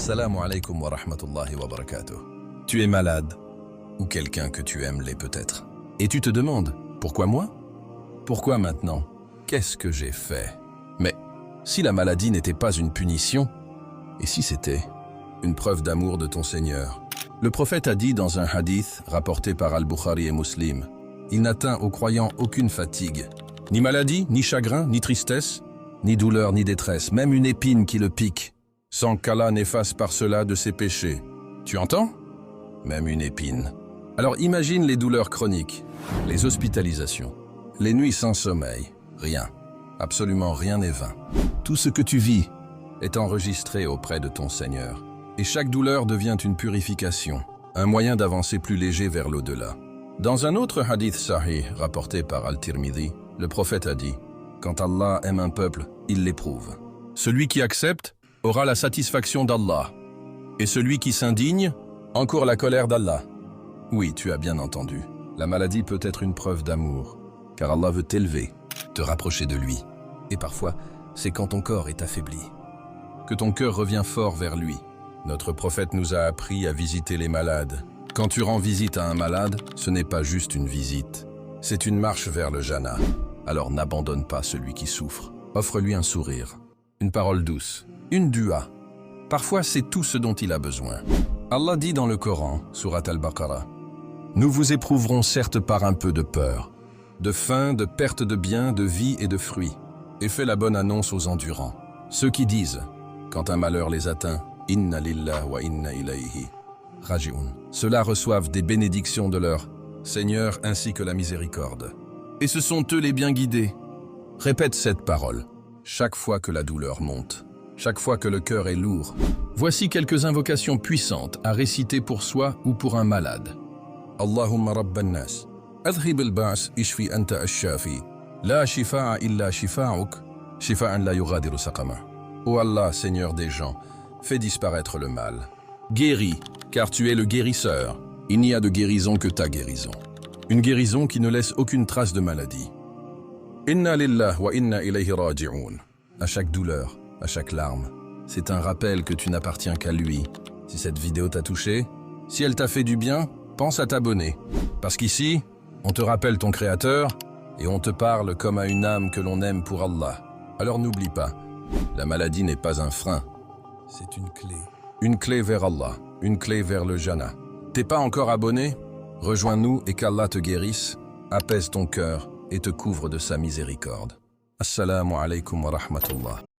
Assalamu alaikum wa rahmatullahi wa barakatuh. Tu es malade, ou quelqu'un que tu aimes l'est peut-être. Et tu te demandes, pourquoi moi? Pourquoi maintenant? Qu'est-ce que j'ai fait? Mais si la maladie n'était pas une punition, et si c'était une preuve d'amour de ton Seigneur? Le prophète a dit dans un hadith rapporté par Al-Bukhari et Muslim, il n'atteint aux croyants aucune fatigue, ni maladie, ni chagrin, ni tristesse, ni douleur, ni détresse, même une épine qui le pique, sans qu'Allah n'efface par cela de ses péchés. Tu entends? Même une épine. Alors imagine les douleurs chroniques, les hospitalisations, les nuits sans sommeil. Rien, absolument rien n'est vain. Tout ce que tu vis est enregistré auprès de ton Seigneur. Et chaque douleur devient une purification, un moyen d'avancer plus léger vers l'au-delà. Dans un autre hadith sahih rapporté par Al-Tirmidhi, le prophète a dit « Quand Allah aime un peuple, il l'éprouve. Celui qui accepte aura la satisfaction d'Allah, et celui qui s'indigne encourt la colère d'Allah. » Oui, tu as bien entendu. La maladie peut être une preuve d'amour, car Allah veut t'élever, te rapprocher de lui. Et parfois, c'est quand ton corps est affaibli, que ton cœur revient fort vers lui. Notre prophète nous a appris à visiter les malades. Quand tu rends visite à un malade, ce n'est pas juste une visite, c'est une marche vers le Jannah. Alors n'abandonne pas celui qui souffre. Offre-lui un sourire, une parole douce, une dua. Parfois, c'est tout ce dont il a besoin. Allah dit dans le Coran, Surat Al-Baqarah, « Nous vous éprouverons certes par un peu de peur, de faim, de perte de biens, de vie et de fruits, et fais la bonne annonce aux endurants. Ceux qui disent, quand un malheur les atteint, « Inna lillah wa inna ilayhi raji'un » ceux-là reçoivent des bénédictions de leur Seigneur ainsi que la miséricorde. Et ce sont eux les bien guidés. Répète cette parole chaque fois que la douleur monte, chaque fois que le cœur est lourd. Voici quelques invocations puissantes à réciter pour soi ou pour un malade. Allahumma rabban nas, adhhib al-ba's ishfi anta ash-shafi, la shifa'a illa shifa'uk, shifa'an la yughadiru saqama. Ô Allah, Seigneur des gens, fais disparaître le mal. Guéris, car tu es le guérisseur. Il n'y a de guérison que ta guérison. Une guérison qui ne laisse aucune trace de maladie. Inna lillah wa inna ilayhi raji'un. À chaque douleur, à chaque larme, c'est un rappel que tu n'appartiens qu'à lui. Si cette vidéo t'a touché, si elle t'a fait du bien, pense à t'abonner. Parce qu'ici, on te rappelle ton Créateur et on te parle comme à une âme que l'on aime pour Allah. Alors n'oublie pas, la maladie n'est pas un frein, c'est une clé. Une clé vers Allah, une clé vers le Jannah. T'es pas encore abonné? Rejoins-nous et qu'Allah te guérisse, apaise ton cœur et te couvre de sa miséricorde. Assalamu alaikum wa rahmatullah.